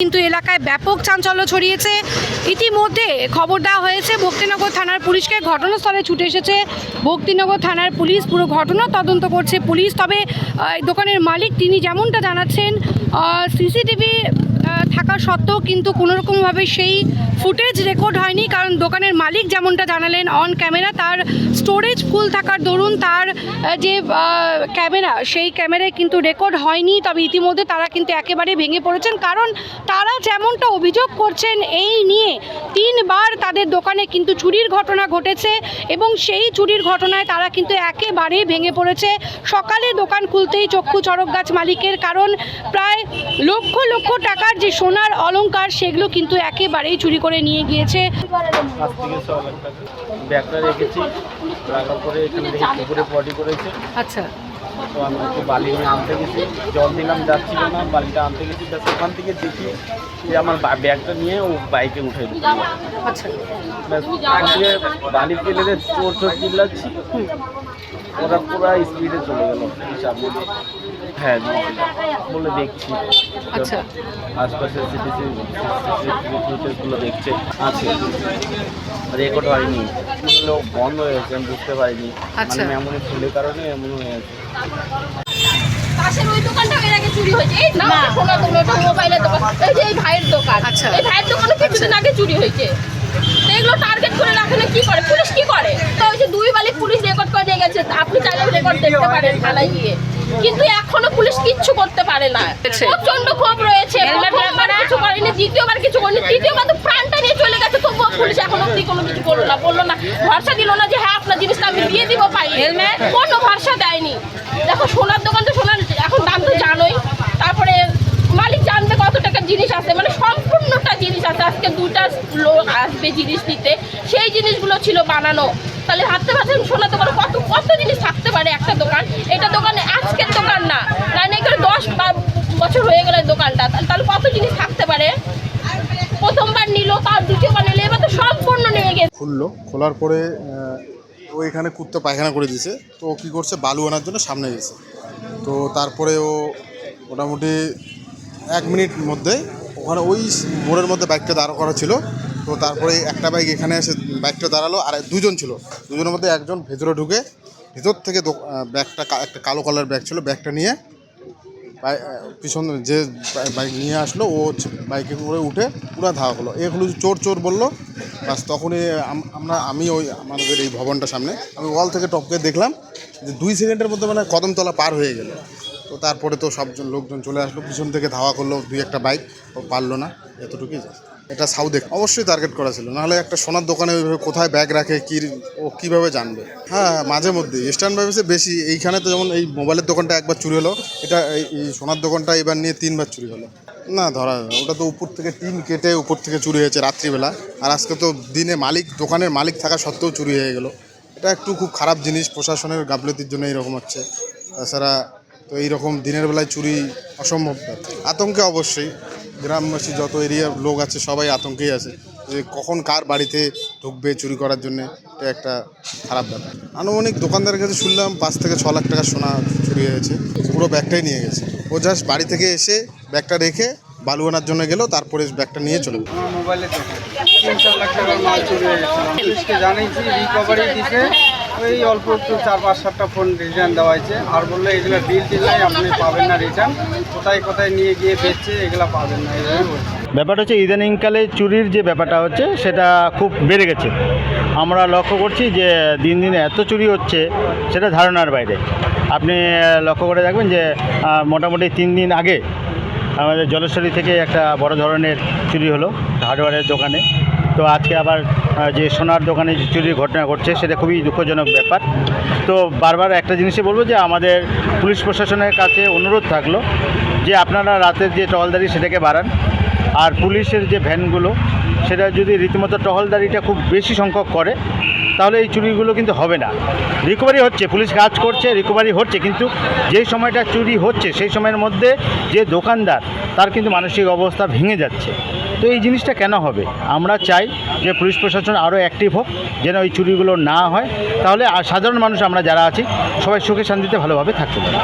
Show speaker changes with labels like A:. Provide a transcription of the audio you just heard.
A: কিন্তু এলাকায় ব্যাপক চাঞ্চল্য ছড়িয়েছে। ইতিমধ্যে খবর দেওয়া হয়েছে ভক্তিনগর থানার পুলিশকে, ঘটনাস্থলে ছুটে এসেছে ভক্তিনগর থানার পুলিশ। পুরো ঘটনা তদন্ত করছে পুলিশ। তবে দোকানের মালিক তিনি যেমনটা জানাচ্ছেন, সিসিটিভি থাকা সত্ত্বেও কিন্তু কোনোরকমভাবে সেই ফুটেজ রেকর্ড হয়নি। কারণ দোকানের মালিক যেমনটা জানালেন অন ক্যামেরা, তার স্টোরেজ ফুল থাকার দরুন তার যে ক্যামেরা, সেই ক্যামেরায় কিন্তু রেকর্ড হয়নি। তবে ইতিমধ্যে তারা কিন্তু একেবারে ভেঙে পড়েছেন, কারণ তারা যেমনটা অভিযোগ করছেন এই নিয়ে 3 বার তাদের দোকানে কিন্তু চুরির ঘটনা ঘটেছে এবং সেই চুরির ঘটনায় তারা কিন্তু একেবারে ভেঙে পড়েছে। সকালে দোকান খুলতেই চক্ষু চড়ক গাছ মালিকের, কারণ প্রায় লক্ষ লক্ষ টাকার যে সোনার অলংকার সেগুলো কিন্তু একেবারেই চুরি করে নিয়ে গিয়েছে। আচ্ছা,
B: তো আমি একটু বালি নিয়ে আনতে গেছি, জল দিলাম যাচ্ছিল না, বালিটা আনতে গেছি, ব্যাস ওখান থেকে দেখি যে আমার ব্যাগটা নিয়ে ও বাইকে উঠে দিল।
A: আচ্ছা,
B: ব্যাস ওখান থেকে বালি ফেলে দিয়ে চোর চোর চিল্লাচ্ছি, ওরা পুরো স্পিডে চলে গেল সামনে। হ্যাঁ বলে দেখছি,
A: আচ্ছা,
B: আশপাশের ফুটেজগুলো দেখছে আছে, রেকর্ড হয়নি, লোক বন্ধ হয়েছে, আমি বুঝতে পারিনি।
A: আচ্ছা,
B: এমনই ফুলের কারণে এমন হয়ে আছে।
C: পাশের ওই দোকানটা এর আগে চুরি হয়েছে। এই না সোনা দোকান, ওটা মোবাইলের দোকান, এই যে এই ভাইয়ের দোকান,
A: আচ্ছা,
C: এই ভাইয়ের দোকানে কিছুদিন আগে চুরি হয়েছে। তো এগুলো টার্গেট করে রাখলে কি করে পুলিশ, কি করে? তো ওই যে 2 বালি পুলিশ রেকর্ড করে নিয়ে গেছে, আপনি চাইলে রেকর্ড দেখতে পারেন থানায় গিয়ে, কিন্তু এখনো পুলিশ কিচ্ছু করতে পারে না। প্রচন্ড ক্ষোভ রয়েছে, প্রথমবার কিছু করেনি, দ্বিতীয়বার কিছু করেনি, তৃতীয়বার তো প্রাণটা নিয়ে চলে গেছে, তবুও পুলিশ এখনো অব্দি কোনো কিছু বললো না, ভরসা দিল না যে হ্যাঁ আপনার জিনিসটা আমি দিয়ে দিব পাই, কোনো ভরসা দেয়নি। দেখো সোনার দোকান তো সোনার এখন দাম তো জানোই, তারপরে মালিক জানবে কত টাকার জিনিস আছে, মানে সম্পূর্ণটা জিনিস আছে। আজকে 2টা লোক আসবে জিনিস দিতে, সেই জিনিসগুলো ছিল বানানো। তাহলে ভাবতে পারছেন সোনার দোকানে কত জিনিস থাকতে পারে একটা দোকান। এটা দোকানে আজকের দোকান না, কারণ এখানে 10 বছর হয়ে গেল দোকানটা, তাহলে কত জিনিস থাকতে পারে। প্রথমবার নিল, তার দ্বিতীয়বার নিল, এবার তো সম্পূর্ণ নিয়ে গেছে।
D: খোলার পরে ও এখানে কুত্তা পায়খানা করে দিয়েছে। তো ও কী করছে, বালু আনার জন্য সামনে গেছে। তো তারপরে ও মোটামুটি 1 মিনিট মধ্যে ওখানে ওই মোড়ের মধ্যে বাইকটা দাঁড় করা ছিল। তো তারপরে একটা বাইক এখানে এসে বাইকটা দাঁড়ালো, আর 2জন ছিল, 2জনের মধ্যে একজন ভেতরে ঢুকে ভেতর থেকে ব্যাগটা, একটা কালো কালার ব্যাগ ছিল, ব্যাগটা নিয়ে পিছন যে বাইক নিয়ে আসলো, ও বাইকে করে উঠে পুরো ধাওয়া হলো। এ হলো চোর চোর বললো। বাস তখনই আমি ওই আমাদের এই ভবনটার সামনে আমি ওয়াল থেকে টপকে দেখলাম যে 2 সেকেন্ডের মধ্যে মানে কদমতলা পার হয়ে গেল। তো তারপরে তো সবজন লোকজন চলে আসলো, পিছন থেকে ধাওয়া করলো 2-1টা বাইক, ও পারলো না, এতটুকুই। এটা সাউথে অবশ্যই টার্গেট করা ছিল, নাহলে একটা সোনার দোকানে ওইভাবে কোথায় ব্যাগ রাখে ও কীভাবে জানবে? হ্যাঁ, মাঝে মধ্যে ইস্টার্ন বাইপাসে বেশি। এইখানে তো যেমন এই মোবাইলের দোকানটা একবার চুরি হলো, এটা এই সোনার দোকানটা এবার নিয়ে 3 বার চুরি হলো। না ধরা, ওটা তো উপর থেকে টিন কেটে উপর থেকে চুরি হয়েছে রাত্রিবেলা, আর আজকে তো দিনে দোকানের মালিক থাকা সত্ত্বেও চুরি হয়ে গেল। এটা একটু খুব খারাপ জিনিস, প্রশাসনের গাফলতির জন্য এরকম হচ্ছে। তাছাড়া তো এইরকম দিনের বেলায় চুরি অসম্ভব। আতঙ্কে অবশ্যই গ্রামবাসী যত এরিয়ার লোক আছে সবাই আতঙ্কেই আছে যে কখন কার বাড়িতে ঢুকবে চুরি করার জন্যে। এটা একটা খারাপ ব্যাপার। আনুমানিক দোকানদারের কাছে শুনলাম 5 থেকে 6 লাখ টাকা সোনা চুরি হয়েছে, পুরো ব্যাগটাই নিয়ে গেছে। ও জাস্ট বাড়ি থেকে এসে ব্যাগটা রেখে বালু আনার জন্য গেল, তারপরে ব্যাগটা নিয়ে চলে গেল।
E: আমার মোবাইলে 3-4 লাখ টাকার মাল চুরি হয়ে গেছিল। পুলিশকে জানিয়েছি, রিকভারি দিতে ওই অল্প একটু 4-5-7টা ফোন রিটার্ন দেওয়া হয়েছে, আর বললো এগুলো বিল নাই, আপনি পাবেন না রিটার্ন, কোথায় কোথায় নিয়ে গিয়ে বেচছে, এগুলো পাবেন না, এইভাবে বলছে।
F: ব্যাপারটা হচ্ছে ইদানিংকালে চুরির যে ব্যাপারটা হচ্ছে সেটা খুব বেড়ে গেছে। আমরা লক্ষ্য করছি যে দিন দিন এত চুরি হচ্ছে সেটা ধারণার বাইরে। আপনি লক্ষ্য করে দেখবেন যে মোটামুটি 3 দিন আগে আমাদের জলেশ্বরী থেকে একটা বড় ধরনের চুরি হলো হার্ডওয়্যারের দোকানে। তো আজকে আবার যে সোনার দোকানে যে চুরির ঘটনা ঘটছে সেটা খুবই দুঃখজনক ব্যাপার। তো বারবার একটা জিনিসই বলবো যে আমাদের পুলিশ প্রশাসনের কাছে অনুরোধ থাকলো যে আপনারা রাতের যে টহলদারি সেটাকে বাড়ান, আর পুলিশের যে ভ্যানগুলো সেটা যদি রীতিমতো টহলদারিটা খুব বেশি সংখ্যক করে তাহলে এই চুরিগুলো কিন্তু হবে না। রিকভারি হচ্ছে, পুলিশ কাজ করছে, রিকভারি হচ্ছে, কিন্তু যেই সময়টা চুরি হচ্ছে সেই সময়ের মধ্যে যে দোকানদার তার কিন্তু মানসিক অবস্থা ভেঙে যাচ্ছে। তো এই জিনিসটা কেন হবে? আমরা চাই যে পুলিশ প্রশাসন আরও অ্যাক্টিভ হোক, যেন এই চুরিগুলো না হয়, তাহলে সাধারণ মানুষ আমরা যারা আছি সবাই সুখে শান্তিতে ভালোভাবে থাকতে পারি।